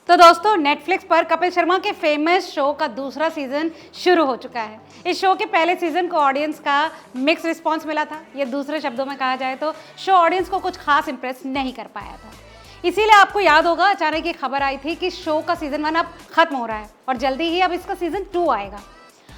तो दोस्तों नेटफ्लिक्स पर कपिल शर्मा के फेमस शो का दूसरा सीजन शुरू हो चुका है। इस शो के पहले सीजन को ऑडियंस का मिक्स रिस्पांस मिला था। ये दूसरे शब्दों में कहा जाए तो शो ऑडियंस को कुछ खास इंप्रेस नहीं कर पाया था। इसीलिए आपको याद होगा अचानक एक खबर आई थी कि शो का सीजन 1 अब खत्म हो रहा है और जल्दी ही अब इसका सीजन 2 आएगा।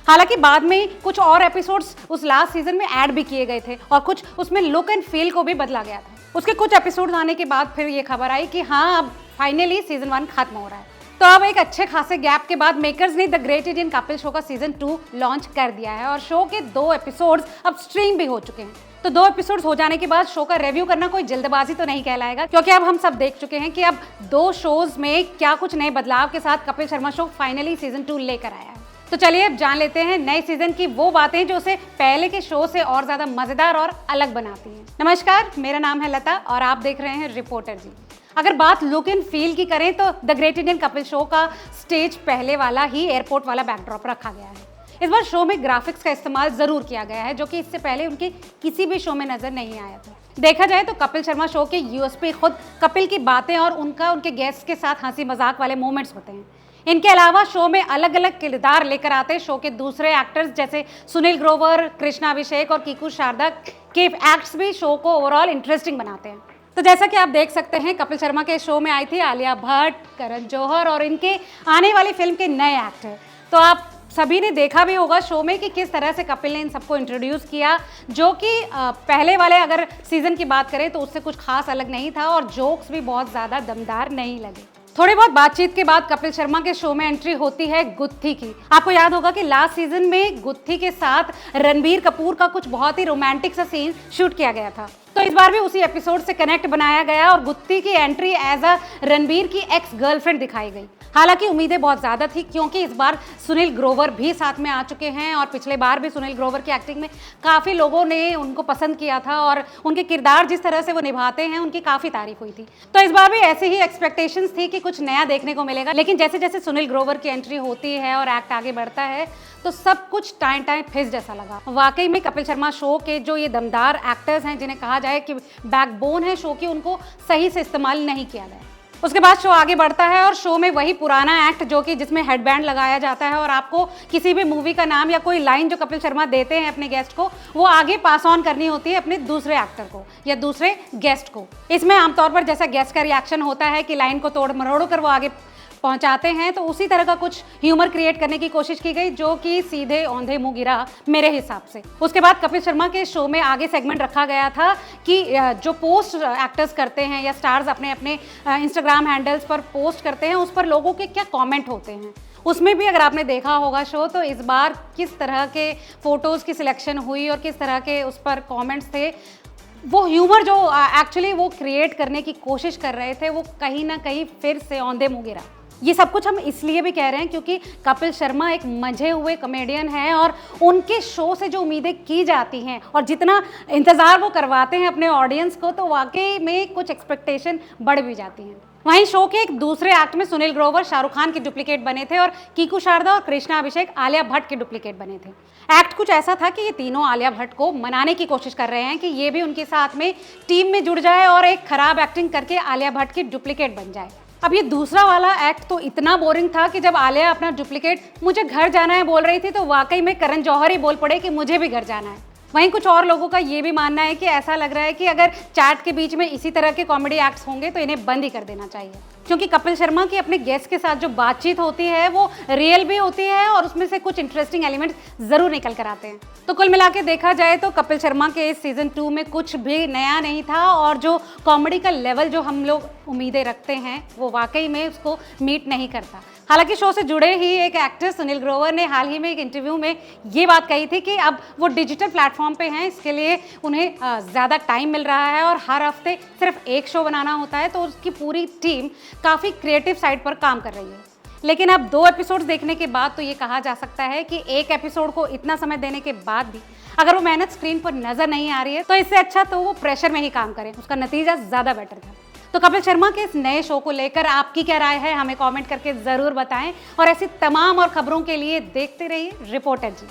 हालांकि बाद में कुछ और एपिसोड्स उस लास्ट सीजन में ऐड भी किए गए थे और कुछ उसमें लुक एंड फील को भी बदला गया था। उसके कुछ एपिसोड्स आने के बाद फिर ये खबर आई कि हाँ अब फाइनली सीजन 1 खत्म हो रहा है। तो अब एक अच्छे खासे गैप के बाद मेकर्स ने the great Indian Kapil show का सीजन 2 लॉन्च कर दिया है और शो के 2 एपिसोड्स अब स्ट्रीम भी हो चुके हैं। तो 2 एपिसोड्स हो जाने के बाद शो का रिव्यू करना कोई जल्दबाजी तो नहीं कहलाएगा, क्योंकि अब हम सब देख चुके हैं कि अब 2 शोज में क्या कुछ नए बदलाव के साथ Kapil Sharma show finally season 2 लेकर आया है। तो चलिए अब जान लेते हैं नए सीजन की वो बातें जो उसे पहले के शो से और ज्यादा मजेदार और अलग बनाती हैं। नमस्कार, मेरा नाम है लता और आप देख रहे हैं रिपोर्टर जी। अगर बात लुक एंड फील की करें तो the great Indian Kapil show का स्टेज पहले वाला ही एयरपोर्ट वाला बैकड्रॉप रखा गया है। इस बार शो में ग्राफिक्स का इस्तेमाल जरूर किया गया है, जो कि इससे पहले उनके किसी भी शो में नजर नहीं आया था। देखा जाए तो कपिल शर्मा शो के यूएसपी खुद कपिल की बातें और उनके गेस्ट के साथ हंसी मजाक वाले मोमेंट्स होते हैं। इनके अलावा शो में अलग अलग किरदार लेकर आते शो के दूसरे एक्टर्स जैसे सुनील ग्रोवर, कृष्णा अभिषेक और कीकू शारदा के एक्ट्स भी शो को ओवरऑल इंटरेस्टिंग बनाते हैं। तो जैसा कि आप देख सकते हैं कपिल शर्मा के शो में आई थी आलिया भट्ट, करण जौहर और इनके आने वाली फिल्म के नए एक्टर। तो आप सभी ने देखा भी होगा शो में कि किस तरह से कपिल ने इन सबको इंट्रोड्यूस किया, जो कि पहले वाले अगर सीजन की बात करें तो उससे कुछ खास अलग नहीं था और जोक्स भी बहुत ज़्यादा दमदार नहीं लगे। थोड़ी बहुत बातचीत के बाद कपिल शर्मा के शो में एंट्री होती है गुत्थी की। आपको याद होगा कि लास्ट सीजन में गुत्थी के साथ रणबीर कपूर का कुछ बहुत ही रोमांटिक सा सीन शूट किया गया था। तो इस बार भी उसी एपिसोड से कनेक्ट बनाया गया और गुत्थी की एंट्री एज अ रणबीर की एक्स गर्लफ्रेंड दिखाई गई। हालांकि उम्मीदें बहुत ज़्यादा थी, क्योंकि इस बार सुनील ग्रोवर भी साथ में आ चुके हैं और पिछले बार भी सुनील ग्रोवर की एक्टिंग में काफ़ी लोगों ने उनको पसंद किया था और उनके किरदार जिस तरह से वो निभाते हैं उनकी काफ़ी तारीफ हुई थी। तो इस बार भी ऐसी ही एक्सपेक्टेशंस थी कि कुछ नया देखने को मिलेगा, लेकिन जैसे जैसे सुनील ग्रोवर की एंट्री होती है और एक्ट आगे बढ़ता है तो सब कुछ टाइम फिस जैसा लगा। वाकई में कपिल शर्मा शो के जो ये दमदार एक्टर्स हैं, जिन्हें कहा जाए कि बैकबोन है शो की, उनको सही से इस्तेमाल नहीं किया गया। उसके बाद शो आगे बढ़ता है और शो में वही पुराना एक्ट जो कि जिसमें हेडबैंड लगाया जाता है और आपको किसी भी मूवी का नाम या कोई लाइन जो कपिल शर्मा देते हैं अपने गेस्ट को, वो आगे पास ऑन करनी होती है अपने दूसरे एक्टर को या दूसरे गेस्ट को। इसमें आमतौर पर जैसा गेस्ट का रिएक्शन होता है कि लाइन को तोड़ मरोड़ कर वो आगे पहुंचाते हैं, तो उसी तरह का कुछ ह्यूमर क्रिएट करने की कोशिश की गई, जो कि सीधे औंधे मुंह गिरा मेरे हिसाब से। उसके बाद कपिल शर्मा के शो में आगे सेगमेंट रखा गया था कि जो पोस्ट एक्टर्स करते हैं या स्टार्स अपने अपने इंस्टाग्राम हैंडल्स पर पोस्ट करते हैं, उस पर लोगों के क्या कमेंट होते हैं। उसमें भी अगर आपने देखा होगा शो, तो इस बार किस तरह के फोटोज़ की सिलेक्शन हुई और किस तरह के उस पर कॉमेंट्स थे, वो ह्यूमर जो एक्चुअली वो क्रिएट करने की कोशिश कर रहे थे, वो कहीं ना कहीं फिर से औंधे मुंह गिरा। ये सब कुछ हम इसलिए भी कह रहे हैं क्योंकि कपिल शर्मा एक मंझे हुए कॉमेडियन हैं और उनके शो से जो उम्मीदें की जाती हैं और जितना इंतज़ार वो करवाते हैं अपने ऑडियंस को, तो वाकई में कुछ एक्सपेक्टेशन बढ़ भी जाती हैं। वहीं शो के एक दूसरे एक्ट में सुनील ग्रोवर शाहरुख खान के डुप्लीकेट बने थे और कीकू शारदा और कृष्णा अभिषेक आलिया भट्ट के डुप्लीकेट बने थे। एक्ट कुछ ऐसा था कि ये तीनों आलिया भट्ट को मनाने की कोशिश कर रहे हैं कि ये भी उनके साथ में टीम में जुड़ जाए और एक खराब एक्टिंग करके आलिया भट्ट की डुप्लीकेट बन जाए। अब ये दूसरा वाला एक्ट तो इतना बोरिंग था कि जब आलिया अपना डुप्लीकेट मुझे घर जाना है बोल रही थी, तो वाकई में करण जौहर ही बोल पड़े कि मुझे भी घर जाना है। वहीं कुछ और लोगों का ये भी मानना है कि ऐसा लग रहा है कि अगर चैट के बीच में इसी तरह के कॉमेडी एक्ट्स होंगे तो इन्हें बंद ही कर देना चाहिए, क्योंकि कपिल शर्मा की अपने गेस्ट के साथ जो बातचीत होती है वो रियल भी होती है और उसमें से कुछ इंटरेस्टिंग एलिमेंट्स जरूर निकल कर आते हैं। तो कुल मिला के देखा जाए तो कपिल शर्मा के इस सीजन 2 में कुछ भी नया नहीं था और जो कॉमेडी का लेवल जो हम लोग उम्मीदें रखते हैं वो वाकई में उसको मीट नहीं करता। हालांकि शो से जुड़े ही एक एक्टर सुनील ग्रोवर ने हाल ही में एक इंटरव्यू में ये बात कही थी कि अब वो डिजिटल प्लेटफॉर्म पे हैं, इसके लिए उन्हें ज़्यादा टाइम मिल रहा है और हर हफ्ते सिर्फ एक शो बनाना होता है, तो उसकी पूरी टीम काफ़ी क्रिएटिव साइड पर काम कर रही है। लेकिन अब 2 एपिसोड्स देखने के बाद तो ये कहा जा सकता है कि एक एपिसोड को इतना समय देने के बाद भी अगर वो मेहनत स्क्रीन पर नज़र नहीं आ रही है, तो इससे अच्छा तो वो प्रेशर में ही काम करें, उसका नतीजा ज़्यादा बेटर था। तो कपिल शर्मा के इस नए शो को लेकर आपकी क्या राय है, हमें कमेंट करके ज़रूर बताएं और ऐसी तमाम और खबरों के लिए देखते रहिए रिपोर्टर जी।